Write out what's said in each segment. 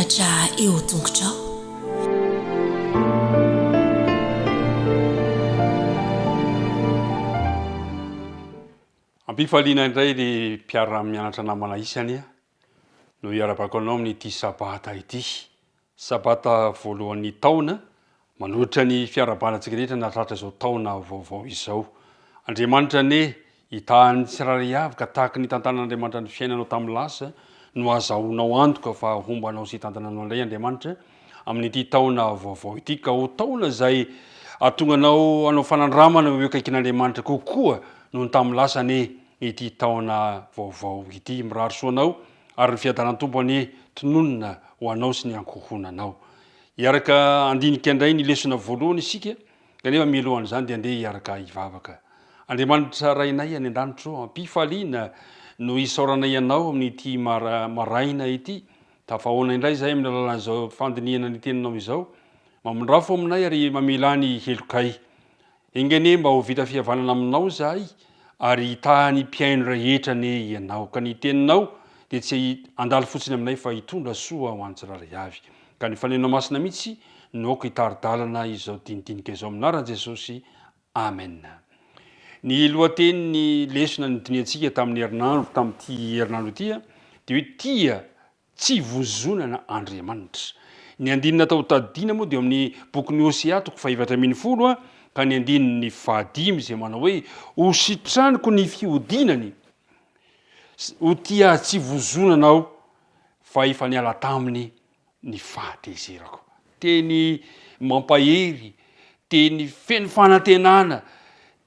mianatra eo tongotrao. Ampifaliana indray le mpiara-mianatra namana isany no hiarabako anao amin'ity sabata ity. Sabata voalohan'ny taona manolotra ny fiarabanantsika rehetra natratra izao taona vaovao izao. Andriamanitra ane hitahany tsirairay avy ka tahaka ny tantanan'Andriamanitra ny fiainanao tamin'ny lasa no azahoanao antoka fa hombanao sy tantananao indray Andriamanitra amin'ity taona vaovao ity ka ho taona izay atonganao anao fanandramana eo akaikin'Andriamanitra kokoa noho ny tamin'ny lasa ane ity taona vaovao ity. Mirary soanao ary ny fiadanan'ny tompo ane tononona ho anao sy ny ankohonanao. Iaraka andinika indray ny lesona voalohany isika kanefa mialohan'izany dia andeha iaraka hivavaka. Andriamanitra rainay any an-danitro, ampifaliana no isaoranay ianao amin'ity maraina ity. Tafahoana indray zahay amin'ny alalan'izao fandinihana ny teninao izao. Mamondrafo aminay ary mamela ny helokay. Engane mba ho vita fihavanana aminao zahay ary hitahany mpiaino rehetra ane ianao. Ka ny teninao dia tsy andalo fotsiny aminay fa hitondra soa ho an'ny tsirairay avy. Ka ny fanenao masina mihitsy noako hitaridalana izao dinidinika izao aminaran'i Jesosy. Amen. Ny lohatenin'ny lesona nydiniantsika tamin'ny herinandro tamin'ity herinandro ity dia hoe tia tsy vozonana Andriamanitra. Ny andinina tao tadina moa dia amin'ny bokin'ny Hosea 4:20 ka ny andininy 5 izay manao hoe ho sitraniko ny fihodinany, ho tia tsy vozonanao fa efa niala taminy ny fahatezerako. Teny mampahery, teny feno fanantenana,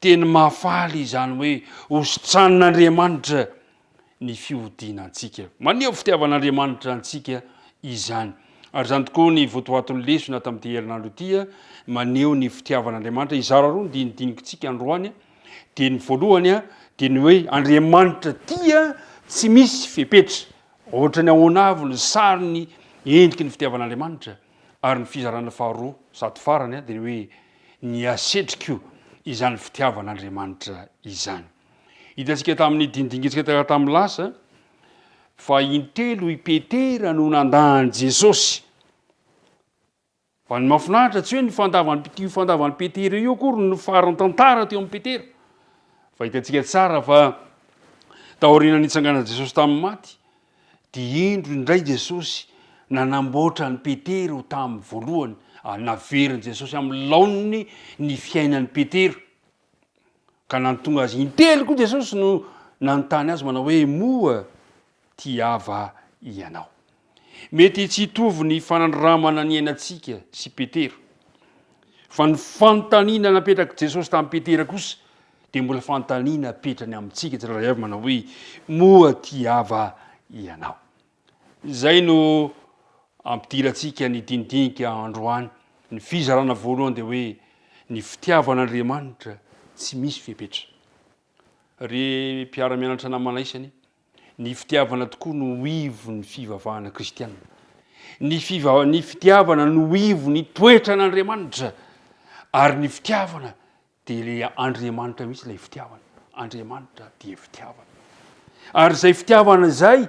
teny mahafaly izany hoe ho sitranan'Andriamanitra ny fihodinantsika. Maneho fitiavan'Andriamanitra antsika izany. Ary zany tokoa ny votoaton'ny lesona tamin'ity herinandro ity maneho ny fitiavan'Andriamanitra. Izara roa ny dinidinikontsika androany. Dia ny voalohany dia ny hoe Andriamanitra tia tsy misy fepetra. Ohatra ny ahoana avy ny sary ny endriky ny fitiavan'Andriamanitra. Ary ny fizarana faharoa sady farany dia ny hoe ny asetriko izany fitiavan'Andriamanitra izany. Hitantsika tamin'ny dinidinikontsika tamin'ny lasa fa intelo i Petera no nandahan'i Jesosy. Fa ny mahafinaritra tsy hoe ny fandavan'ny Petera io akory no faran'ny tantara teo amin'ny Petera. Fa hitantsika tsara fa taorian'ny nitsanganan'i Jesosy tamin'ny maty dia indro indray Jesosy nanamboatra ny Petera ho tamin'ny voalohany. Naveriny Jesosy amin'ny laoniny ny fiainan'ny Petera. Ka nantonga azy intelo koa Jesosy no nanontany azy manao hoe moa tiava ianao. Mety tsy hitovy ny fanandramana ny ainantsika sy Petera. Fa ny fanontaniana napetraka Jesosy tamin'ny Petera kosa dia mbola fanontaniana petrany amintsika tsirairay avy manao hoe moa tiava ianao. Zay no ampidirantsika ny dinidinika androany. Ny fizarana voalohany dia hoe ny fitiavan'Andriamanitra tsy misy fepetra. Ry mpiara-mianatra namana isany, ny fitiavana tokoa no ivo ny fivavahana kristianina. Ny fitiavana no ivo ny toetra n'Andriamanitra. Ary ny fitiavana dia le Andriamanitra mihitsy ilay fitiavana. Andriamanitra dia fitiavana. Ary izay fitiavana izay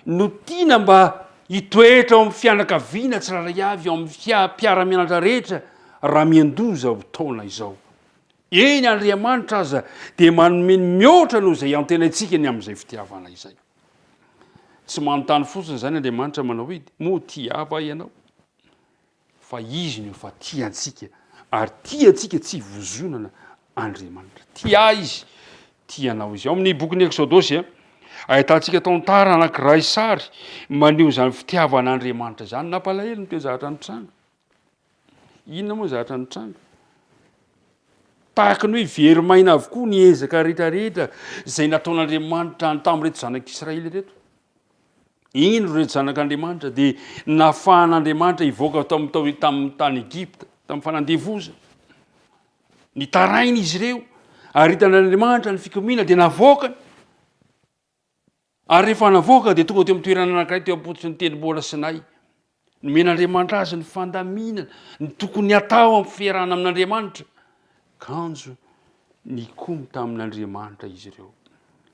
no tiana mba hitoetra ao amin'ny fianakaviana tsirairay avy, ao amin'ny mpiara-mianatra rehetra raha miandoza ho taona izao. Eny Andriamanitra aza dia manome mihoatra noho izay antenaitsika ny amin'izay fitiavana izay. Tsy manontany fotsiny izany Andriamanitra manao hoe moa tiava ianao. Fa izy no efa tiantsika ary tiantsika tsy vozonana Andriamanitra. Tia izy, tianao izy. Ao amin'ny bokin'ny Eksodosy ahitantsika tantara anankiray sary maneho izany fitiavan'Andriamanitra izany. Nampalahelo ny toezahatra ny tranga. Inona moa zahatra ny tranga? Tahaka ny hoe verimaina avokoa ny ezaka rehetrarehetra izay nataon'Andriamanitra tamin'ireto zanak'Israely reto. Ino reto zanak'Andriamanitra dia nafahan'Andriamanitra hivoaka tamin'ny tany Egypta, tamin'ny fanandevozana. Nitarainy izy ireo ary hitan'Andriamanitra ny fikomiana dia navoakany. Ary rehefa navoaka dia tonga teo amin'ny toerana anankiray teo am-pototry ny tendrombohitra Sinay. Nomen'Andriamanitra azy ny fandaminana, ny tokony atao amin'ny fiarahana amin'Andriamanitra. Kanjo nikomy tamin'Andriamanitra izy ireo.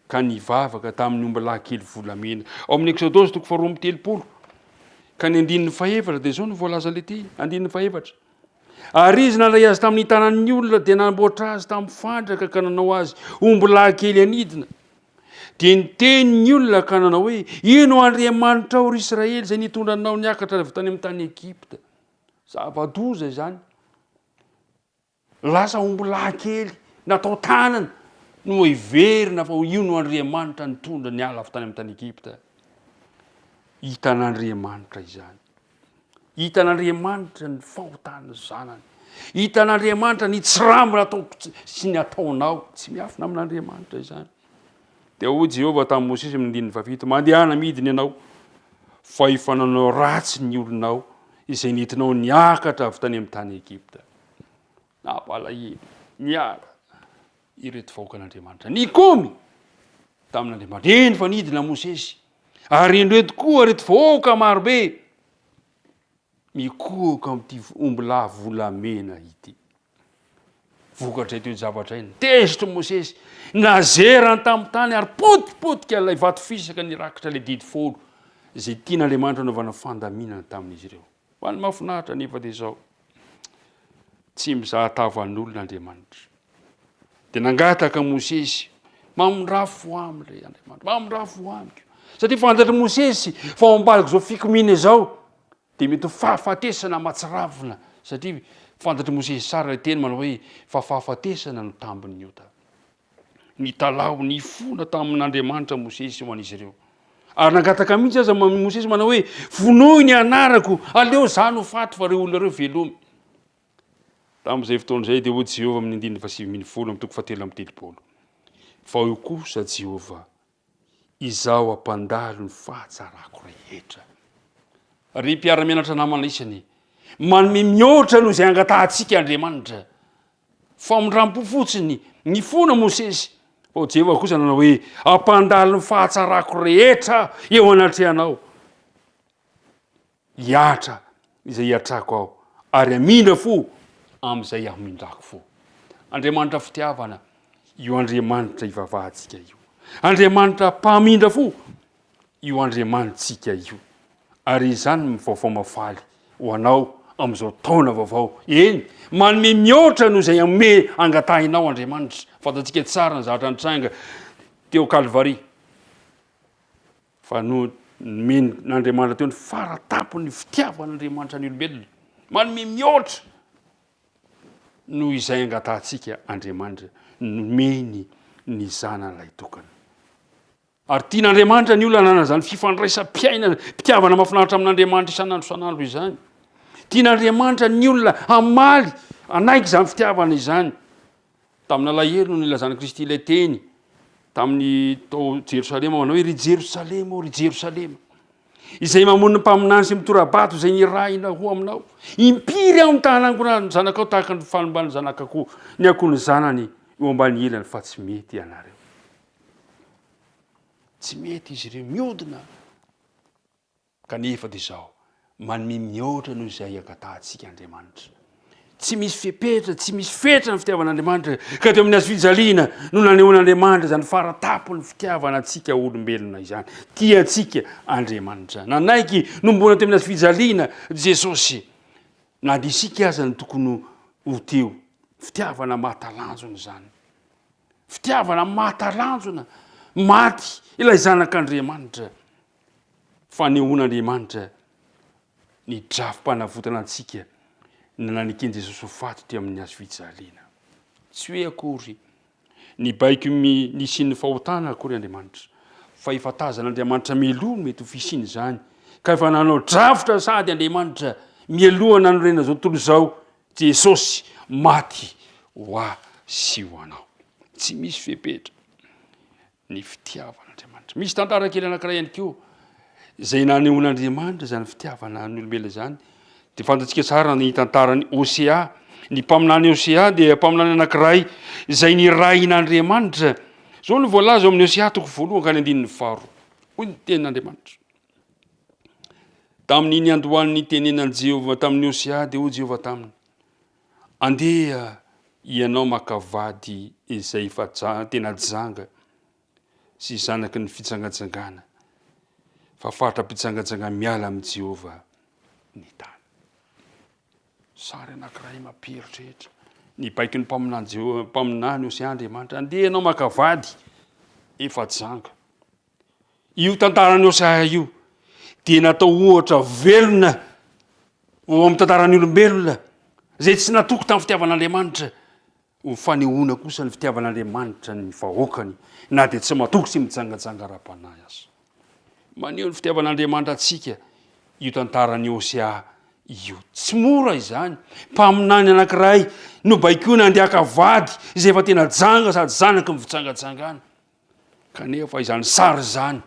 Ka nivavaka tamin'ny omby lahy kely volamena. Ao amin'ny Eksodosy 2:30 ka ny andininy faefatra dia zao no voalaza le ty andininy faefatra ary izy nalay azy tamin'ny tanan'ny olona dia namboatra azy tamin'ny fandraka ka nanao azy ombylahy kely anidina dia nitenyny olona ka nanao hoe ino Andriamanitra ao ry Israely izay nitondranao niakatra avy tany amin'ny tany Egipta zava-doza izany lasa ombylahy kely natao tanana no hiverina fa io no Andriamanitra nitondra ny ala avy tany amin'ny tany Egipta hitan'Andriamanitra izany hitan'Andriamanitra ny fahotana zanany hitan'Andriamanitra ny tsirambina atao sy ny ataonao tsy miafina amin'Andriamanitra izany dia hoy Jehovah tamin'ny Mosesy amin'ny andininy fafito mandehana midiny ianao fa hifananao ratsy ny olonao izay nentinao niakatra avy tany amin'ny tany Egipta napalahelo niara ireto vahoakan'Andriamanitra nikomy tamin'Andriamanitra eny fa nidina Mosesy ary indreto koa reto vahoaka marobe mikohaka amin'ity ombylahy volamena ity vokatra teo zavatra iny tezitra Mosesy nazerany tamin'ny tany ary potipotika ilay vato fisaka nirakitra le didy folo izay tian'Andriamanitra anaovana fandaminana tamin'izy ireo fa ny mahafinaritra nefa dia zao tsy mizahatavan'olon'Andriamanitra dia nangataka Mosesy mamindrafo aminy Andriamanitra mamindrafo amiko satria fantatra Mosesy fa ao ambaliko zao fikomina izao dia mety ho fahafatesana matsiravina satria fantatra Mosesy sara le teny manao hoe fa fahafatesana no tambiny ota ny talao ny fona tamin'Andriamanitra Mosesy ho an'izy ireo ary nangataka mihitsy aza Mosesy manao hoe vonoy ny anarako aleo za no faty fa reo olona ireo velomy tamin'izay fotoana izay dia hoy Jehovah amin'ny andininy fasivy folo amin'ny toko fahatelo amin'ny telopolo fa io kosa Jehovah izaho ampandalo ny fahatsarako rehetra ry mpiara-mianatra namana isany manome mihoatra noho izay angatahantsika Andriamanitra famindrampo fotsiny ny fona Mosesy fa Jehovah kosa nanao hoe ampandalo ny fahatsarako rehetra eo anatrehanao hiatra izay hiatrako ao ary amindra fo amin'izay amindrako fo Andriamanitra fitiavana io Andriamanitra ivavahantsika io Andriamanitra mpamindra fo io Andriamanitsika io ary izany mivaovao mafaly ho anao amin'izao taona vaovao eny manome mihoatra noho izay ame angatahinao Andriamanitra fantatsika tsara ny zavatra nitranga teo Kalvari fa no men'Andriamanitra teo ny faratapo ny fitiavan'Andriamanitra ny olombelona manome mihoatra noho izay angatahantsika Andriamanitra nomeny ny zanan'ilay tokana ary tian'Andriamanitra ny olona nanana zany fifandraisam-piainana mpitiavana mahafinaritra amin'Andriamanitra isanandro izany tian'Andriamanitra ny olona hamaly anaiky izany fitiavana izany tamin'ny alahelo no nilazana Kristy ilay teny tamin'ny tao Jerosalema manao hoe ry Jerosalema o ry Jerosalema izay mamono ny mpaminany sy mitorabato izay nirahina ho aminao impiry aho nitanango ny zanakao tahaka ny fanombany zanakako ny akoho ny zanany eo ambany elany fa tsy mety ianareo tsy mety izy ireo miodina kanefa dia zao manome mihoatra noho izay angatahantsika Andriamanitra tsy misy fepetra tsy misy fetra ny fitiavan'Andriamanitra ka teo amin'ny azo fijaliana no nanehoan'Andriamanitra zany faratapo ny fitiavana antsika olombelona izany tiantsika Andriamanitra nanaiky nombona teo amin'ny azo fijaliana Jesosy na dia isika aza ny tokony ho teo fitiavana mahatalanjona zany fitiavana mahatalanjona maty ilay zanak'Andriamanitra fanehoan'Andriamanitra ny drafim-panavotana antsika nananekeny Jesosy ho faty teo amin'ny azo fijaliana tsy hoe akory ny baiko ny siny fahotana akory Andriamanitra fa efa tazan'Andriamanitra mialoha mety ho fisiny zany ka efa nanao drafitra sady Andriamanitra mialohana norena zao tontolo zao Jesosy maty hoa sy ho anao tsy misy fepetra ny fitiavan'Andriamanitra misy tantara kely anankiray ihany koa izay nanehoan'Andriamanitra zany fitiavana ny olombelona zany dia fantatsika tsara ny tantarany Osea ny mpaminany Osea dia mpaminany anankiray izay nirahin'Andriamanitra zao no voalaza amin'ny Osea toko voalohany ka ny andininy faharoa hoy ny tenin'Andriamanitra tamin'iny andohan'ny tenenan'i Jehovah tamin'ny Osea dia hoy Jehovah taminy andeha ianao makavady izay efa tena janga sy zanaky ny fitsangajangana fa fatra mpitsangajanga miala amin'i Jehovah ny tany. Sary anankiray mampiritrehitra ny baiky ny mpaminany Oseandriamanitra. Andeha ianao makavady efa janga. Io tantarany Osea io dia natao ohatra velona ao amin'ny tantaran'ny olombelona zay tsy natoko tamin'ny fitiavan'Andriamanitra ho fanehoana kosa ny fitiavan'Andriamanitra ny vahoakany na dia tsy matoko sy mijangajanga ra-panahy azy. Maneho ny fitiavan'Andriamanitra atsika io tantarany Osea io. Tsy mora izany. Mpaminany anankiray no baikona andeha vady izay efa tena janga sady zanaky ny fijangajangana. Kanefa izany sary zany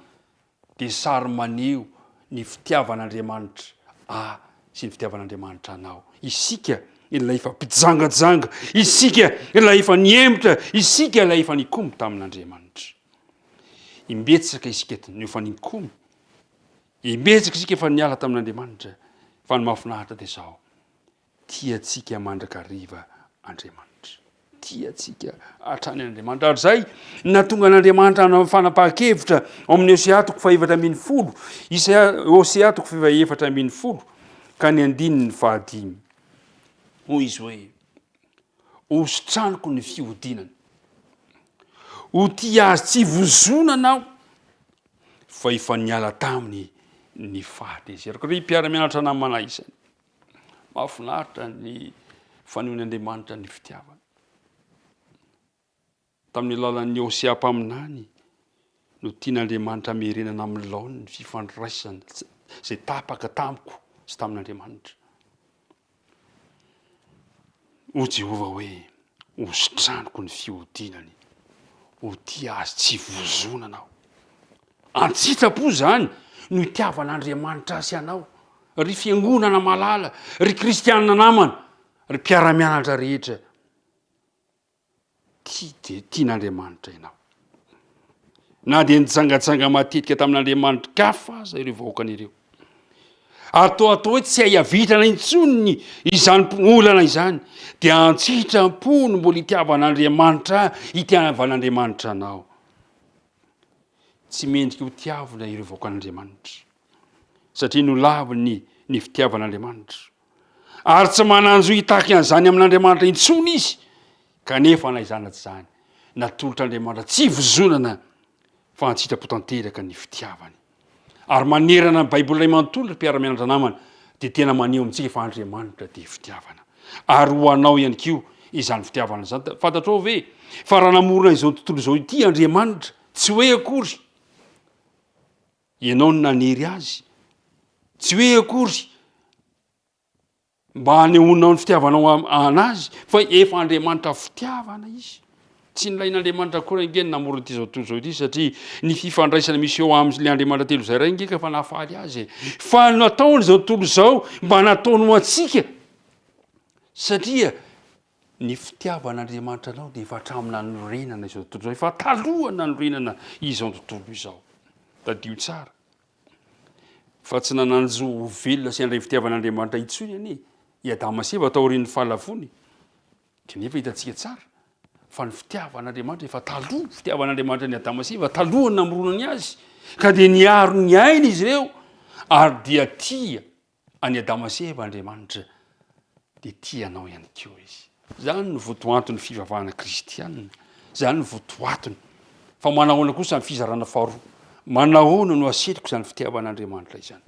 dia sary maneho ny fitiavan'Andriamanitra sy ny fitiavan'Andriamanitra anao. Isika ilay efa mpijangajanga, isika ilay efa niemitra, isika ilay efa nikomy tamin'Andriamanitra. Imbetsaka isika no efa nikomy, imbetsaka isika efa niala tamin'Andriamanitra. Fa ny mahafinaritra dia izao, tiatsika mandrakariva Andriamanitra, tiatsika hatrany Andriamanitra. Ary zay natonga an'Andriamanitra amin'ny fanapahan-kevitra amin'ny Osea 4:10, Osea 4:10 ka ny 9:5. Hoy izy hoe: ositraniko ny fihodinany, ho tia azy tsy vozonanao, fa efa niala taminy ny fahatezerako. Ry mpiara-mianatra namana isany, mahafinaritra ny fanehoan'Andriamanitra ny fitiavana. Tamin'ny alalan'ny Osea mpaminany no tian'Andriamanitra merenana amin'ny laony ny fifandraisana zay tapaka tamiko sy tamin'Andriamanitra. O Jehova hoe: ositraniko ny fihodinany, ho tia azy tsy vozonanao. Antsitrapo zany no itiavan'Andriamanitra azy anao, ry fiangonana malala, ry kristianina namana, ry mpiara-mianatra rehetra. Tian'Andriamanitra ianao. Na dia nijangajanga matetika tamin'Andriamanitra kafa aza ireo vahoakany ireo. Atao hoe tsy hahiavitrana intsony izany olana izany, dia antsitram-po no mbola itiavan'Andriamanitra, itiavan'Andriamanitra anao. Tsy mendrika ho tiavana ireo vahoakan'Andriamanitra satria no laviny ny fitiavan'Andriamanitra. Ary tsy mananjo hitahaka an'izany amin'Andriamanitra intsony izy, kanefa na izany tsy izany natolotr'Andriamanitra tsy vozonana fa antsitrapo tanteraka ny fitiavany. Ary manerana ny Baiboly manontolo ry mpiara-mianatra namana dia tena maneho amintsika fa Andriamanitra dia fitiavana. Ary ho anao ihany koa izany fitiavana izany. Fantatrao ve fa raha namorona izao tontolo izao ity Andriamanitra, tsy hoe akory ianao no nanery azy, tsy hoe akory mba hanehoanao ny fitiavanao anazy, fa efa Andriamanitra fitiavana izy. Tsy nilain'Andriamanitra koa ingeny namorona ity zao tontolo zao ity, satria ny fifandraisana misy eo amin'ilay Andriamanitra telo zay ray ingeka fa nahafaly azy. Fa nataony zao tontolo zao mba nataony ho antsika, satria ny fitiavan'Andriamanitra anao dia efa hatramina norenana izao tontolo zao, efa talohana norenana izao tontolo izao. Tadio tsara fa tsy nananjo velona sy andray fitiavan'Andriamanitra intsony anie i Adama sy Eva tao aorian'ny fahalafony. Kanefa hitantsika tsara fa ny fitiavan'Andriamanitra efa taloha, fitiavan'Andriamanitra ny Adama sy Eva talohany namoronany azy, ka dia niaro ny aina izy ireo, ary dia tia any Adama sy Eva Andriamanitra, dia tianao ihany koa izy. Zany no votoantony fivavahana kristianina, zany no votoantony. Fa manahoana kosa ny fizarana faharoa, manahoana no asetiko izany fitiavan'Andriamanitra izany.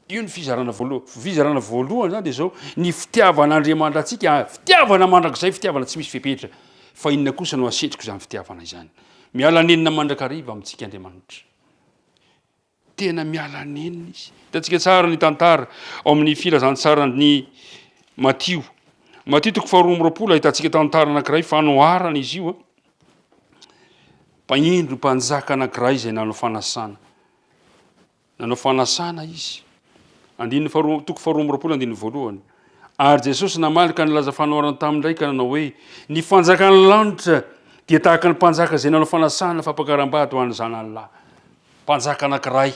Io ny fizarana voalohany zany dia zao, ny fitiavan'Andriamanitra antsika, fitiavana mandrakizay, fitiavana tsy misy fepetra. Fa inona kosa no asetriko izany fitiavana izany? Miala nenina mandrakariva amintsika Andriamanitra. Tena miala nenina izy. Hitantsika tsara ny tantara ao amin'ny filazantsarany Matio. Matio 2:20 ahitantsika tantara anankiray fanoharana izy io. Mpagnindro mpanjaka anankiray izay nanao fanasana. Nanao fanasana izy. 2:20. Ary Jesosy namalika nilaza fanoharana tamindray ka nanao hoe: ny fanjakan'ny lanitra dia tahaka ny mpanjaka izay nanao fanasana fampakaram-bady ho an'ny zanany lahy. Mpanjaka anankiray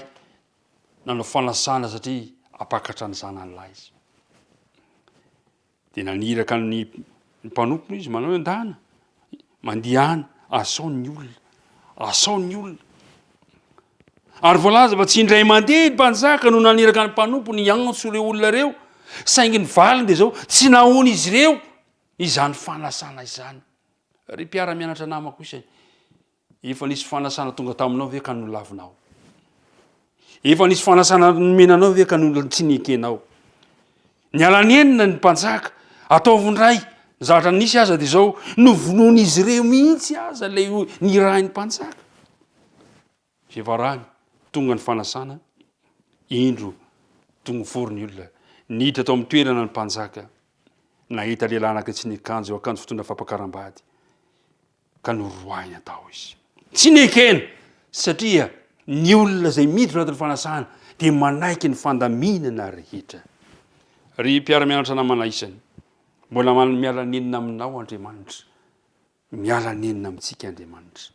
nanao fanasana satria apakatra ny zanany lahy izy. Dia naniraka ny mpanompo izy manao endana, mandihana, asaony olona, asaony olona. ary voalaza fa tsy indray mandeha ny mpanjaka no naneraka ny mpanompo ny antso reo olona reo saingy ny valiny de zao tsy nahony izy ireo izany fanasana izany ry mpiara-mianatra namako isany efa nisy fanasana tonga taminao ve ka nolavinao efa nisy fanasana nomenanao ve ka no tsy niekenao ny alanenina ny mpanjaka ataovindray zavatra nisy aza de zao novonoany izy ireo mihitsy aza lay ny rahan'ny mpanjaka fivarany tonga ny fanasana indro tonga forony olona niditra atao amin'ny toerana ny mpanjaka nahita lehilahy anaka tsy nikanjo akanjo fitondra fampakaram-bady ka noroainy atao izy tsy nekena satria ny olona zay miditra anatin'ny fanasana de manaiky ny fandaminana rehetra ry mpiara-mianatra namana isany mbola miala nenina aminao Andriamanitra miala nenina amintsika Andriamanitra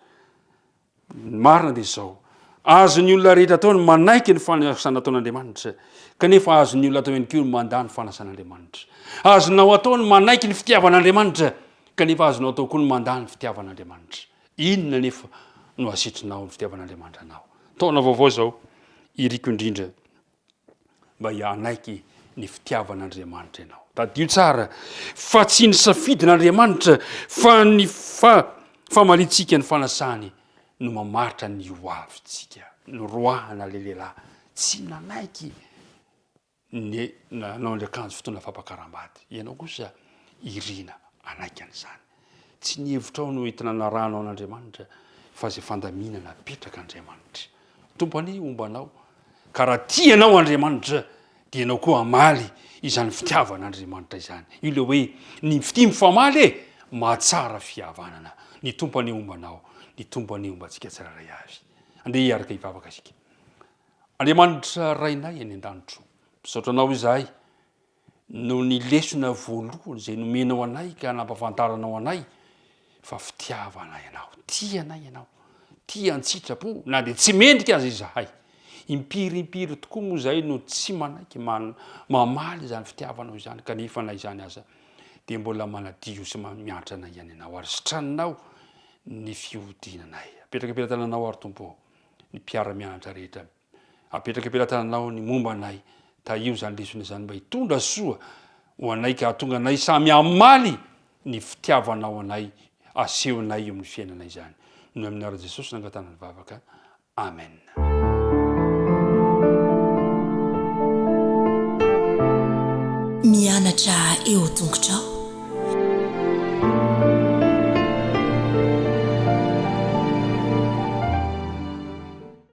marina de zao azony olona rehetra ataony manaiky ny fanasana ataon'Andriamanitra kanefa azony olona atao ihany koa mandany fanasan'Andriamanitra azonao ataony manaiky ny fitiavan'Andriamanitra kanefa azonao atao koa ny mandany fitiavan'Andriamanitra inona nefa no asitrinao ny fitiavan'Andriamanitra anao taona vaovao zao iriko indrindra mba hianaiky ny fitiavan'Andriamanitra ianao tadio tsara fa tsy ny safidin'Andriamanitra fa ny famalitsika ny fanasany no mamaritra ny hoavitsika no roahana le lehilahy tsy nanaiky ny nanao ny akanjo fitondra fampakaram-bady ianao kosa irina anaiky an'izany tsy ny hevitrao no entina naranao an'Andriamanitra fa zay fandaminana apetraka Andriamanitra tompany ombanao ka raha tianao Andriamanitra dia ianao koa amaly izany fitiavan'Andriamanitra izany io le hoe ny fity mifamaly mahatsara fihavanana ny tompany ombanao ny tompany ombantsika tsiraray avy andeha hiaraka hivavaka asika Andriamanitra rainay any an-danitro misaotranao izahay no ny lesona voalohany zay nomenao anay ka nampafantaranao anay fa fitiavana ianao tianay ianao tia antsitrapo na de tsy mendrika azy izahay impirimpiry tokoa moa zay no tsy manaiky mamaly izany fitiavanao izany kanefa na izany aza de mbola manadio sy mianatra anay ihany ianao ary sitraninao ny fiodinanay apetraka ampelantananao ary tompo ny mpiara-mianatra rehetra apetraka ampelantananao ny momba anay io zany lesona zany mba hitondra soa ho anay ka hatonga anay samy amaly ny fitiavanao anay asehonay eo amin'ny fiainanay zany no amin'ny ara Jesosy nangatana ny vavaka amen mianatra eo tongotrao